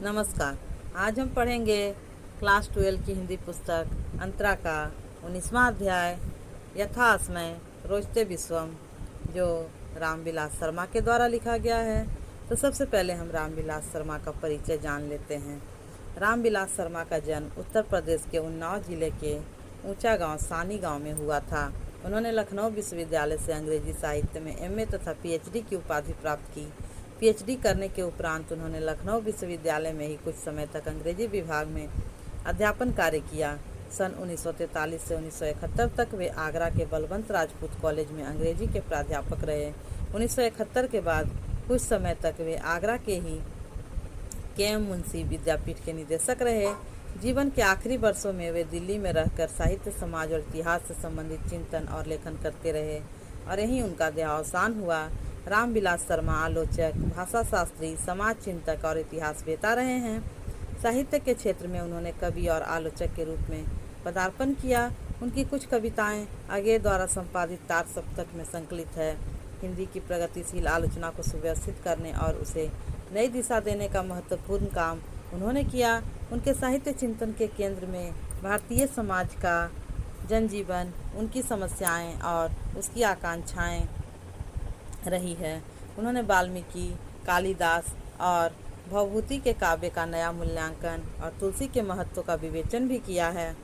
नमस्कार। आज हम पढ़ेंगे क्लास 12 की हिंदी पुस्तक अंतरा का 19वां अध्याय यथास्मय रोचते विश्वम, जो रामविलास शर्मा के द्वारा लिखा गया है। तो सबसे पहले हम रामविलास शर्मा का परिचय जान लेते हैं। रामविलास शर्मा का जन्म उत्तर प्रदेश के उन्नाव जिले के ऊंचा गांव सानी गांव में हुआ था। उन्होंने लखनऊ विश्वविद्यालय से अंग्रेजी साहित्य में एमए तथा पीएचडी की उपाधि प्राप्त की। पीएचडी करने के उपरांत उन्होंने लखनऊ विश्वविद्यालय में ही कुछ समय तक अंग्रेजी विभाग में अध्यापन कार्य किया। सन 1943 से 1971 तक वे आगरा के बलवंत राजपूत कॉलेज में अंग्रेजी के प्राध्यापक रहे। 1971 के बाद कुछ समय तक वे आगरा के ही के.एम. मुंशी विद्यापीठ के निदेशक रहे। जीवन के आखिरी वर्षों में वे दिल्ली में रहकर साहित्य, समाज और इतिहास से संबंधित चिंतन और लेखन करते रहे और यहीं उनका देहावसान हुआ। रामविलास शर्मा आलोचक, भाषा शास्त्री, समाज चिंतक और इतिहासवेत्ता रहे हैं। साहित्य के क्षेत्र में उन्होंने कवि और आलोचक के रूप में पदार्पण किया। उनकी कुछ कविताएं आगे द्वारा संपादित तार सप्तक में संकलित है। हिंदी की प्रगतिशील आलोचना को सुव्यवस्थित करने और उसे नई दिशा देने का महत्वपूर्ण काम उन्होंने किया। उनके साहित्य चिंतन के केंद्र में भारतीय समाज का जनजीवन, उनकी समस्याएं और उसकी आकांक्षाएं रही है। उन्होंने वाल्मीकि, कालिदास और भवभूति के काव्य का नया मूल्यांकन और तुलसी के महत्व का विवेचन भी किया है।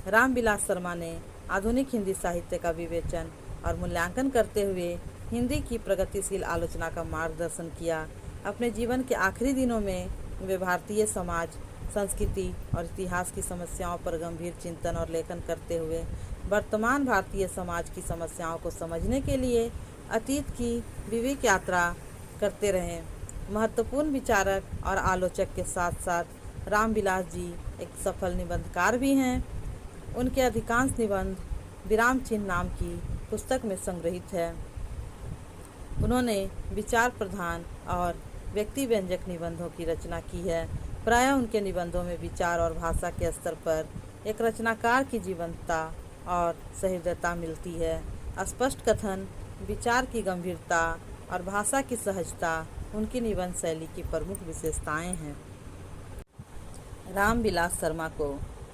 रामविलास शर्मा ने आधुनिक हिंदी साहित्य का विवेचन और मूल्यांकन करते हुए हिंदी की प्रगतिशील आलोचना का मार्गदर्शन किया। अपने जीवन के आखिरी दिनों में वे भारतीय समाज, संस्कृति और इतिहास की समस्याओं पर गंभीर चिंतन और लेखन करते हुए वर्तमान भारतीय समाज की समस्याओं को समझने के लिए अतीत की विवेक यात्रा करते रहे। महत्वपूर्ण विचारक और आलोचक के साथ साथ रामविलास जी एक सफल निबंधकार भी हैं। उनके अधिकांश निबंध विराम चिन्ह नाम की पुस्तक में संग्रहित है। उन्होंने विचार प्रधान और व्यक्ति व्यंजक निबंधों की रचना की है। प्रायः उनके निबंधों में विचार और भाषा के स्तर पर एक रचनाकार की जीवंतता और सहृदयता मिलती है। स्पष्ट कथन, विचार की गंभीरता और भाषा की सहजता उनकी निबंध शैली की प्रमुख विशेषताएं हैं। रामविलास शर्मा को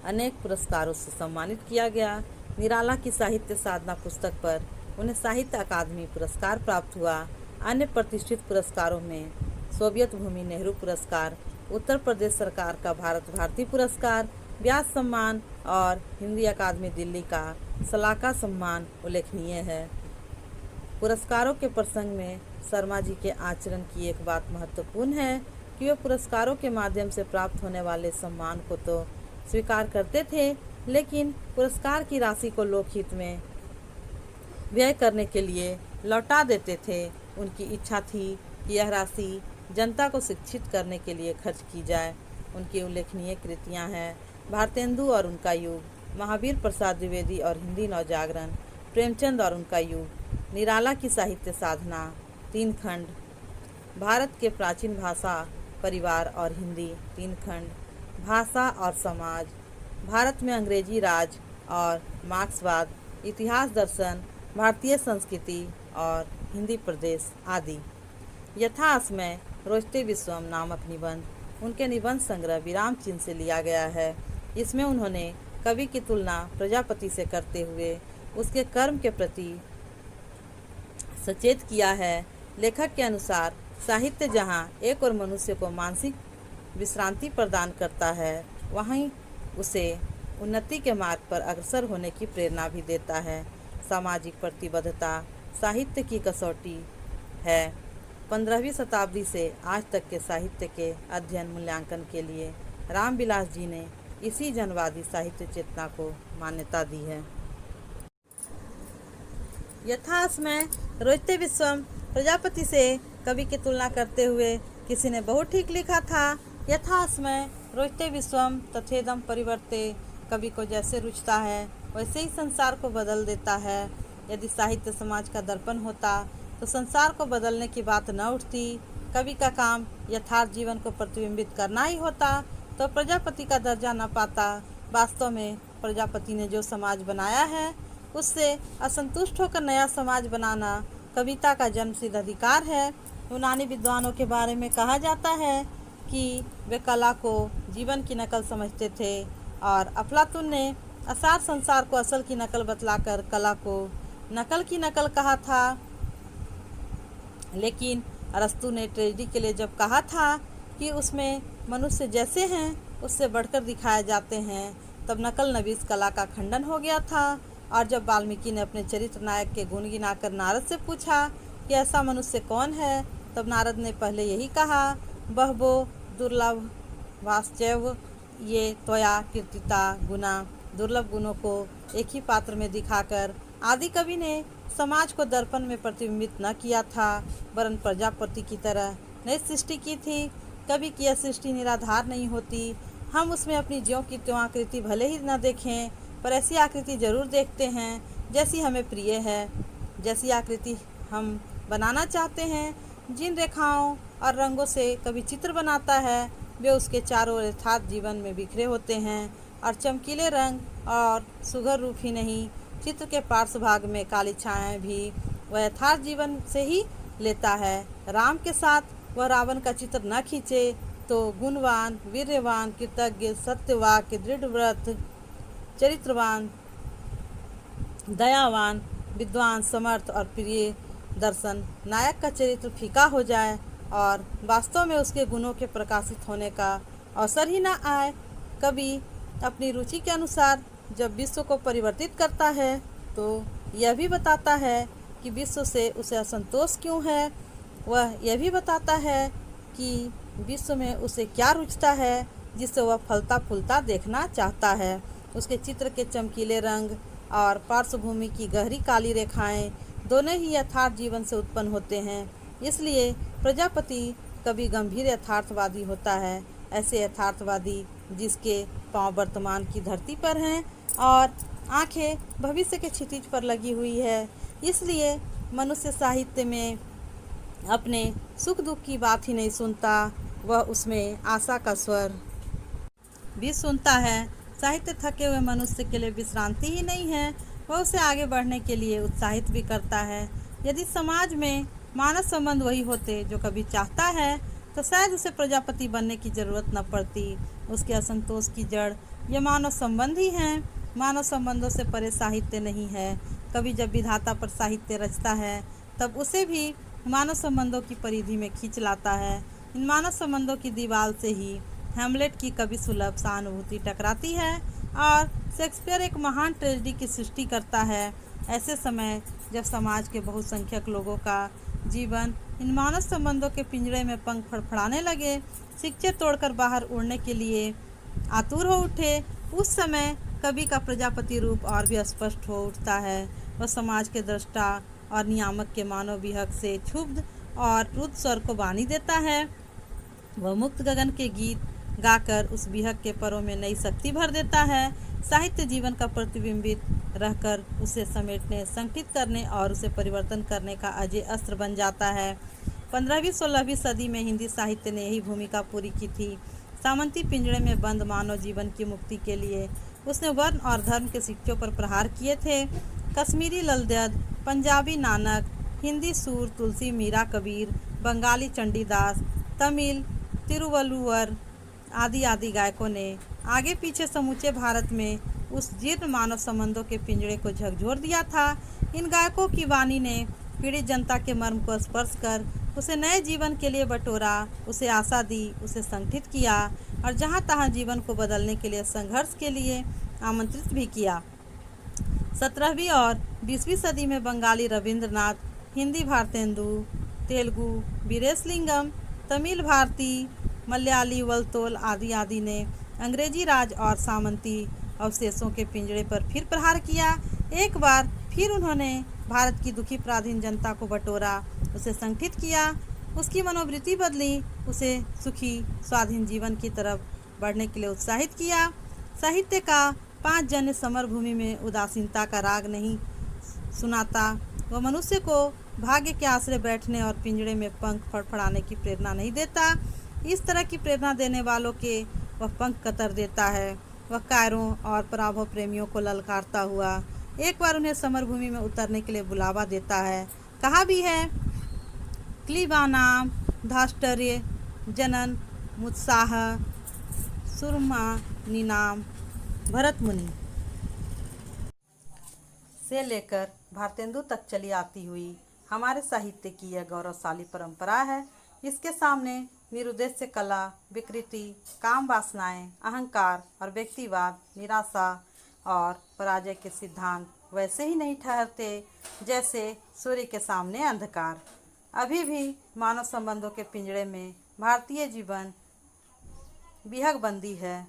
अनेक पुरस्कारों से सम्मानित किया गया। निराला की साहित्य साधना पुस्तक पर उन्हें साहित्य अकादमी पुरस्कार प्राप्त हुआ। अन्य प्रतिष्ठित पुरस्कारों में सोवियत भूमि नेहरू पुरस्कार, उत्तर प्रदेश सरकार का भारत भारती पुरस्कार, व्यास सम्मान और हिंदी अकादमी दिल्ली का सलाका सम्मान उल्लेखनीय है। पुरस्कारों के प्रसंग में शर्मा जी के आचरण की एक बात महत्वपूर्ण है कि वे पुरस्कारों के माध्यम से प्राप्त होने वाले सम्मान को तो स्वीकार करते थे, लेकिन पुरस्कार की राशि को लोकहित में व्यय करने के लिए लौटा देते थे। उनकी इच्छा थी कि यह राशि जनता को शिक्षित करने के लिए खर्च की जाए। उनकी उल्लेखनीय कृतियां हैं भारतेंदु और उनका युग, महावीर प्रसाद द्विवेदी और हिंदी नवजागरण, प्रेमचंद और उनका युग, निराला की साहित्य साधना 3 खंड, भारत के प्राचीन भाषा, परिवार और हिंदी 3 खंड, भाषा और समाज, भारत में अंग्रेजी राज और मार्क्सवाद, इतिहास दर्शन, भारतीय संस्कृति और हिंदी प्रदेश आदि। यथास्मय रोचते विश्वम नामक निबंध उनके निबंध संग्रह विराम चिन्ह से लिया गया है। इसमें उन्होंने कवि की तुलना प्रजापति से करते हुए उसके कर्म के प्रति सचेत किया है। लेखक के अनुसार साहित्य जहाँ एक और मनुष्य को मानसिक विश्रांति प्रदान करता है, वहीं उसे उन्नति के मार्ग पर अग्रसर होने की प्रेरणा भी देता है। सामाजिक प्रतिबद्धता साहित्य की कसौटी है। 15वीं शताब्दी से आज तक के साहित्य के अध्ययन मूल्यांकन के लिए रामविलास जी ने इसी जनवादी साहित्य चेतना को मान्यता दी है। यथास्मय रोचते विश्वम, प्रजापति से कवि की तुलना करते हुए किसी ने बहुत ठीक लिखा था। यथास्मय रोचते विश्वम तथेदम परिवर्ते, कवि को जैसे रुचता है वैसे ही संसार को बदल देता है। यदि साहित्य समाज का दर्पण होता तो संसार को बदलने की बात न उठती। कवि का काम यथार्थ जीवन को प्रतिबिंबित करना ही होता तो प्रजापति का दर्जा न पाता। वास्तव में प्रजापति ने जो समाज बनाया है उससे असंतुष्ट होकर नया समाज बनाना कविता का जन्मसिद्ध अधिकार है। यूनानी विद्वानों के बारे में कहा जाता है कि वे कला को जीवन की नकल समझते थे और अफलातून ने असार संसार को असल की नकल बतलाकर कला को नकल की नकल कहा था। लेकिन अरस्तु ने ट्रेजेडी के लिए जब कहा था कि उसमें मनुष्य जैसे हैं उससे बढ़कर दिखाए जाते हैं, तब नकल नवीस कला का खंडन हो गया था। और जब वाल्मीकि ने अपने चरित्र नायक के गुण गिनाकर नारद से पूछा कि ऐसा मनुष्य कौन है, तब नारद ने पहले यही कहा, बहवो दुर्लभ वाश्चैव ये त्वया कीर्तिता गुना। दुर्लभ गुणों को एक ही पात्र में दिखाकर आदि कवि ने समाज को दर्पण में प्रतिबिंबित न किया था, वरन प्रजापति की तरह नई सृष्टि की थी। कवि की यह सृष्टि निराधार नहीं होती। हम उसमें अपनी ज्यों की त्यों आकृति भले ही न देखें, पर ऐसी आकृति जरूर देखते हैं जैसी हमें प्रिय है, जैसी आकृति हम बनाना चाहते हैं। जिन रेखाओं और रंगों से कवि चित्र बनाता है वे उसके चारों यथार्थ जीवन में बिखरे होते हैं, और चमकीले रंग और सुघर रूप ही नहीं, चित्र के पार्श्व भाग में काली छायाएं भी वह यथार्थ जीवन से ही लेता है। राम के साथ वह रावण का चित्र न खींचे तो गुणवान, वीर्यवान, कृतज्ञ, सत्यवाक्य, दृढ़ व्रत, चरित्रवान, दयावान, विद्वान, समर्थ और प्रिय दर्शन नायक का चरित्र फीका हो जाए और वास्तव में उसके गुणों के प्रकाशित होने का अवसर ही न आए। कवि अपनी रुचि के अनुसार जब विश्व को परिवर्तित करता है तो यह भी बताता है कि विश्व से उसे असंतोष क्यों है। वह यह भी बताता है कि विश्व में उसे क्या रुचता है जिससे वह फलता फूलता देखना चाहता है। उसके चित्र के चमकीले रंग और पार्श्वभूमि की गहरी काली रेखाएं दोनों ही यथार्थ जीवन से उत्पन्न होते हैं। इसलिए प्रजापति कभी गंभीर यथार्थवादी होता है, ऐसे यथार्थवादी जिसके पांव वर्तमान की धरती पर हैं और आंखें भविष्य के क्षितिज पर लगी हुई है। इसलिए मनुष्य साहित्य में अपने सुख दुख की बात ही नहीं सुनता, वह उसमें आशा का स्वर भी सुनता है। साहित्य थके हुए मनुष्य के लिए विश्रांति ही नहीं है, वह उसे आगे बढ़ने के लिए उत्साहित भी करता है। यदि समाज में मानव संबंध वही होते जो कभी चाहता है तो शायद उसे प्रजापति बनने की जरूरत न पड़ती। उसके असंतोष की जड़ ये मानव संबंध ही हैं। मानव संबंधों से परे साहित्य नहीं है। कवि जब विधाता पर साहित्य रचता है तब उसे भी मानव संबंधों की परिधि में खींच लाता है। इन मानव संबंधों की दीवार से ही हैमलेट की कवि सुलभ सहानुभूति टकराती है और शेक्सपियर एक महान ट्रेजेडी की सृष्टि करता है। ऐसे समय जब समाज के बहुसंख्यक लोगों का जीवन इन मानव संबंधों के पिंजरे में पंख फड़फड़ाने लगे, शिक्षे तोड़कर बाहर उड़ने के लिए आतुर हो उठे, उस समय कवि का प्रजापति रूप और भी स्पष्ट हो उठता है। वह समाज के दृष्टा और नियामक के मानव विहक से क्षुब्ध और रुद्ध स्वर को वाणी देता है। वह मुक्त गगन के गीत गाकर उस विहक के परों में नई शक्ति भर देता है। साहित्य जीवन का प्रतिबिंबित रहकर उसे समेटने, संगठित करने और उसे परिवर्तन करने का अजय अस्त्र बन जाता है। 15वीं-16वीं सदी में हिंदी साहित्य ने यही भूमिका पूरी की थी। सामंती पिंजड़े में बंद मानव जीवन की मुक्ति के लिए उसने वर्ण और धर्म के सिक्कों पर प्रहार किए थे। कश्मीरी ललदद, पंजाबी नानक, हिंदी सूर तुलसी मीरा कबीर, बंगाली चंडीदास, तमिल तिरुवल्लुवर आदि गायकों ने आगे पीछे समूचे भारत में उस जीर्ण मानव संबंधों के पिंजड़े को झकझोर दिया था। इन गायकों की वाणी ने पीड़ित जनता के मर्म को स्पर्श कर उसे नए जीवन के लिए बटोरा, उसे आशा दी, उसे संगठित किया और जहाँ तहाँ जीवन को बदलने के लिए संघर्ष के लिए आमंत्रित भी किया। 17वीं और 20वीं सदी में बंगाली रविंद्रनाथ, हिंदी भारतेंदु, तेलुगु वीरेशलिंगम, तमिल भारती, मलयाली वलतोल आदि ने अंग्रेजी राज और सामंती अवशेषों के पिंजड़े पर फिर प्रहार किया। एक बार फिर उन्होंने भारत की दुखी पराधीन जनता को बटोरा, उसे संगठित किया, उसकी मनोवृत्ति बदली, उसे सुखी स्वाधीन जीवन की तरफ बढ़ने के लिए उत्साहित किया। साहित्य का 5 जन्य समर भूमि में उदासीनता का राग नहीं सुनाता। वह मनुष्य को भाग्य के आश्रय बैठने और पिंजड़े में पंख फड़फड़ाने की प्रेरणा नहीं देता। इस तरह की प्रेरणा देने वालों के वह पंख कतर देता है। वह कायरों और पराभव प्रेमियों को ललकारता हुआ एक बार उन्हें समर भूमि में उतरने के लिए बुलावा देता है। कहा भी है, क्लीबानाम धाष्टर्य जनन मुत्साह सुरमा निनाम भरत मुनि से लेकर भारतेंदु तक चली आती हुई हमारे साहित्य की यह गौरवशाली परंपरा है। इसके सामने निरुद्देश्य कला, विकृति, काम वासनाएं, अहंकार और व्यक्तिवाद, निराशा और पराजय के सिद्धांत वैसे ही नहीं ठहरते जैसे सूर्य के सामने अंधकार। अभी भी मानव संबंधों के पिंजड़े में भारतीय जीवन विहंग बंदी है।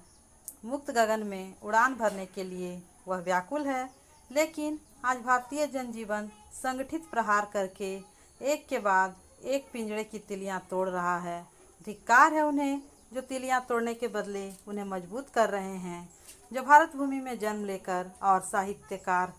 मुक्त गगन में उड़ान भरने के लिए वह व्याकुल है, लेकिन आज भारतीय जनजीवन संगठित प्रहार करके एक के बाद एक पिंजड़े की तिलियां तोड़ रहा है। धिक्कार है उन्हें जो तिलियां तोड़ने के बदले उन्हें मजबूत कर रहे हैं, जो भारत भूमि में जन्म लेकर और साहित्यकार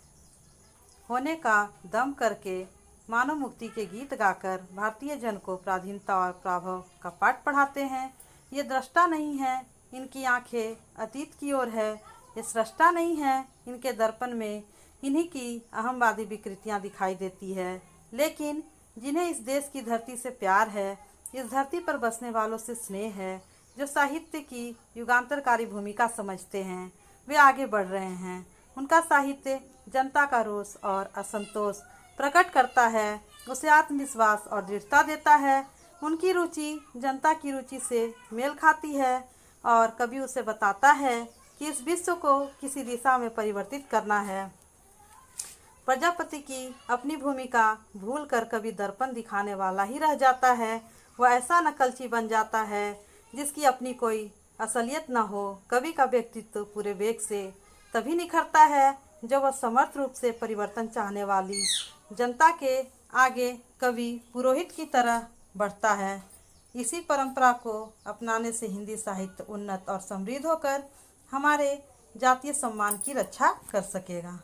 होने का दम करके मानव मुक्ति के गीत गाकर भारतीय जन को पराधीनता और पराभव का पाठ पढ़ाते हैं। ये दृष्टा नहीं है, इनकी आंखें अतीत की ओर है। ये सृष्टा नहीं है, इनके दर्पण में इन्हीं की अहमवादी विकृतियां दिखाई देती है। लेकिन जिन्हें इस देश की धरती से प्यार है, इस धरती पर बसने वालों से स्नेह है, जो साहित्य की युगांतरकारी भूमिका समझते हैं, वे आगे बढ़ रहे हैं। उनका साहित्य जनता का रोष और असंतोष प्रकट करता है, उसे आत्मविश्वास और दृढ़ता देता है। उनकी रुचि जनता की रुचि से मेल खाती है और कभी उसे बताता है कि इस विश्व को किसी दिशा में परिवर्तित करना है। प्रजापति की अपनी भूमिका भूल कर कभी दर्पण दिखाने वाला ही रह जाता है। वह ऐसा नकलची बन जाता है जिसकी अपनी कोई असलियत न हो। कवि का व्यक्तित्व पूरे वेग से तभी निखरता है जब वह समर्थ रूप से परिवर्तन चाहने वाली जनता के आगे कवि पुरोहित की तरह बढ़ता है। इसी परंपरा को अपनाने से हिंदी साहित्य उन्नत और समृद्ध होकर हमारे जातीय सम्मान की रक्षा कर सकेगा।